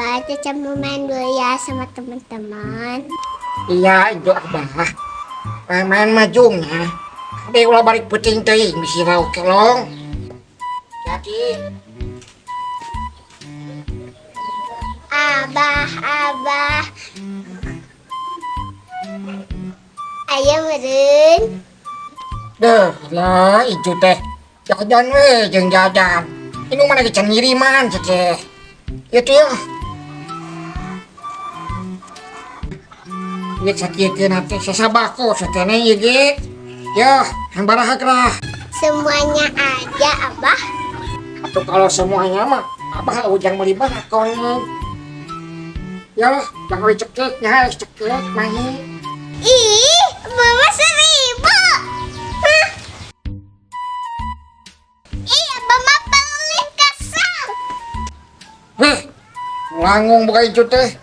Abah, Caca mau main dulu ya sama teman-teman. Iya, itu Abah. Main majungnya. Tapi ulah balik puting teuing bisi rau kelong. Jadi, Abah. Ayo meren. deh lah itu teh. Jajan we jeung jajan. Ini mana kecan ngiriman teh. Itu ya. Lihat sakitkeun teh sasabako satene ieu ge. Ya, hambaraha lah. Semuanya aja, Abah. Atau kalau semuanya mah Abah ujang melibah kon. Ya, jangan cekek mahi. Ih, Mama 1000. Hah? Ih, Abah mah paling kasar. Heh, langung buka itu teh.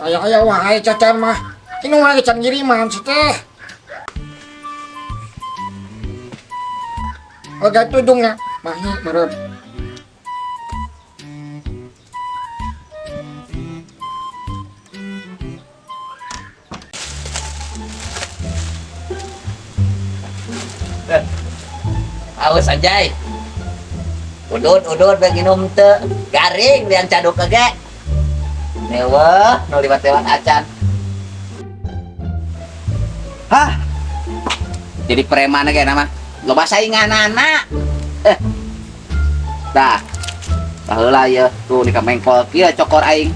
Aya wahai cacan mah. Ini mah kecan ngiriman teh. Oga tudungnya, mahi meureun. Awas anjay. Udud beginum teu garing yang caduk kege. Neweh nu liwat-liwat acan. Hah. Jadi preman ge nama. Loba sainganana. Dah. Baheula ye tuh di kamengkol kieu cokor aing.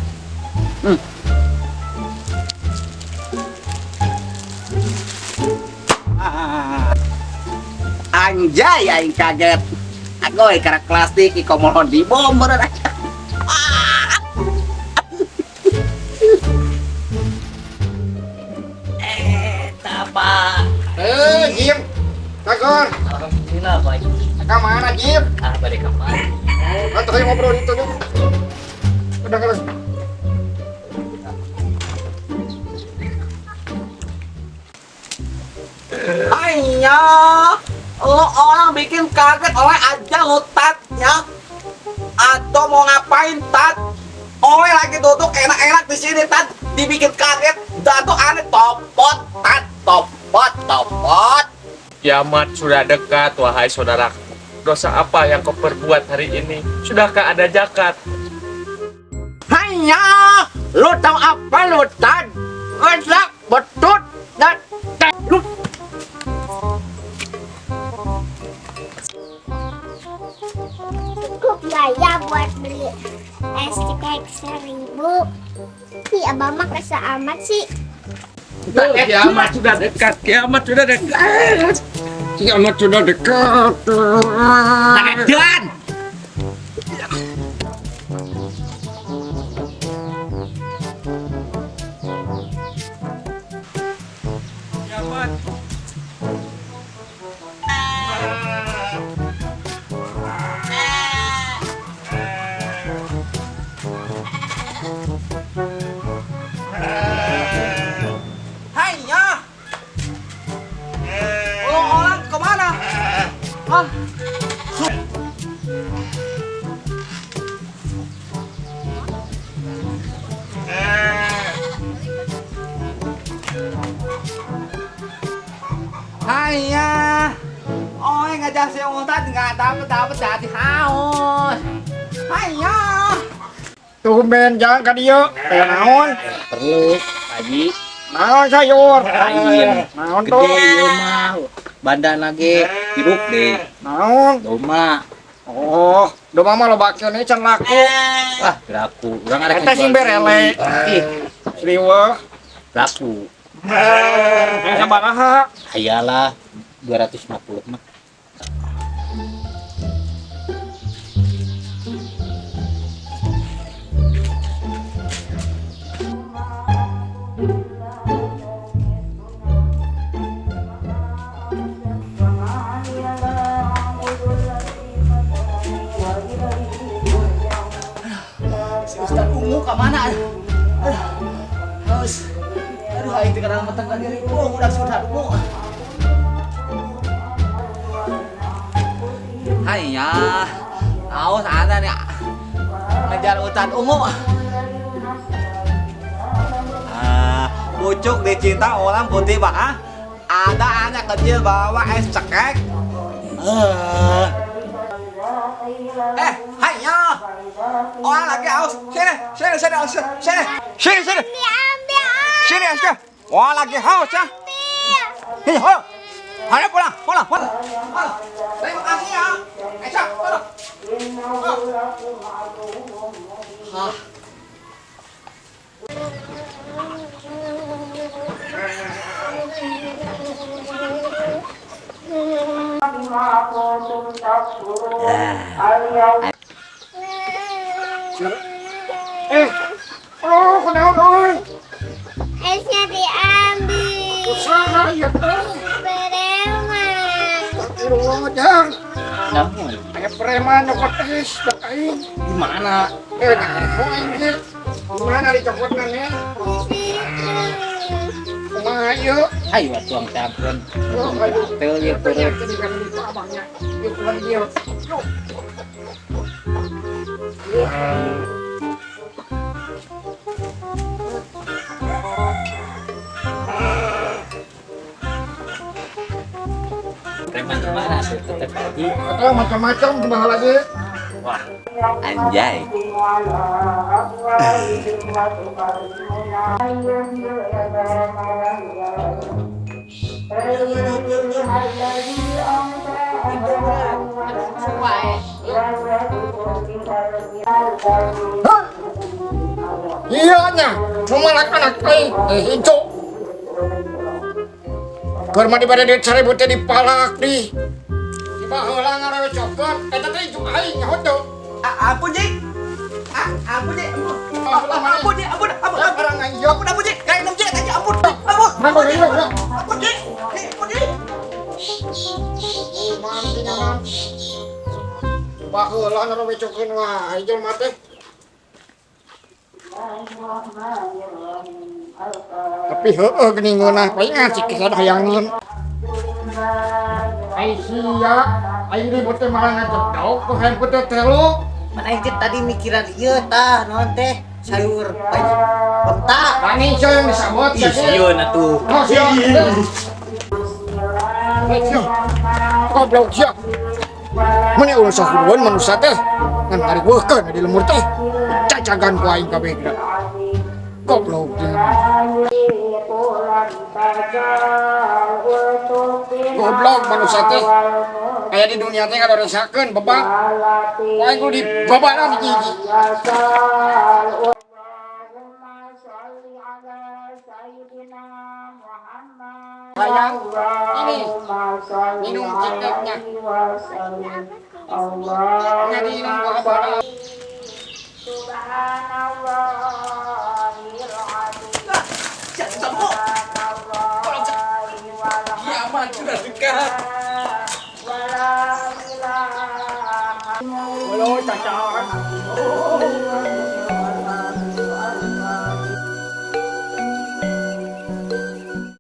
Anjay aing kaget. Agoy karak plastik iko mohon dibom meureun aja. Tapa. Jim. Tagor. Alhamdulillah baik. Ka mana Jim? Balik kapan? Atuh ayo ngobrol itu deh. Udah kalau Hanya lo orang bikin kaget oleh aja lo tatnya. Atau mau ngapain tat? Oleh lagi duduk enak-enak di sini tat, dibikin kaget. Dan tuh aneh topot tat, topot. Kiamat sudah dekat, wahai saudaraku. Dosa apa yang kau perbuat hari ini? Sudahkah ada zakat? Hanya lo tahu apa lo tat? Gerak betut dan Cukup gak ya buat beli es cekek 1000? Ih, Abah mah kesel amat sih. Kiamat sudah dekat, kiamat sudah dekat. kiamat sudah dekat. Tahan. Kiamat. Hanya lo orang kemana? Hah? Hanya ôi ngajak si Ustad nggak dapet jadi haus. Hanya Tumben jangan ka dieu. Kayak naon? perlu Haji Naon sayur? lain Naon tuh? gede ieu mah badan lagi hiruk deh Naon? doma Oh, domang mah loba keun can laku. wah laku urang ada Eta sing berele. ih Sriweuh. laku Sabaraha? hayalah 250 mah si Ustad ungu ke mana? Haus. Aduh, aing teh kadang matang ka diri. Udah si Ustad ungu. Hai ya. Haus ada nih. Ngejar Ustad ungu. bucuk dicinta orang putih bah. Ada anak kecil bawa es cekek. Hayo. Orang lagi haus. Sini. Ambil. Sini esnya. Orang lagi haus ya. Ini ayo. Ayo pulang. Terima kasih ya. Esya, pulang. Oh, kenapa? Esnya diambil. Usaha ya teh. Bereman. Astagfirullah, Jang. Kayak preman nyokot es, aing. Di mana? Nah, anjir. Gimana dicokotnya nih? Kumaha yuk? Ayo tuang sampun. Oh, ayo. Teu ieu Banyak perut. jadi kan di abangnya. Yuk, keluar dia. Yuk. Preman di mana tuh tetep lagi? Atau macam-macam gimana lagi? Wah, anjay. Iya nya, cuma anak-anak hijau. Keur mah dibade duit 1000 teh dipalak di. Tiba heula ngarewe cokot, eta teh hijau aing nyahodo. Ampun Ji. Ampun Ji. Ampun Ji. Ampun Ji. Kayak nom Ji, kayak ampun. Mangga ieu ya. Ampun Ji. Mandi nyaman. Tiba heula ngarewe cokeun wae hijau mah teh. Tapi heueuh geuning ngeunah paling asik kisah dayangeun. Ai sia, aing ribut teh malah ngajebdog ku handphone teh telu. Mana itu tadi mikiran ieu tah naon teh sayur bentak. Tani sia yang disabot Ih, sieun atuh. Oh sia. Sia. Goblok sia. Mun ulah sahuruan manusia teh ngan hari weukeun di lemur teh. Cacagan ku aing kabeh. Goblok teh. Goblok manusia teh. Aya di dunia teh kada resakeun bebak. Aing kudu dibabaran di gigi. Sayang, ini minum cikeknya. Jadi minum buah bara. Kiamat sudah dekat. Walau cacat.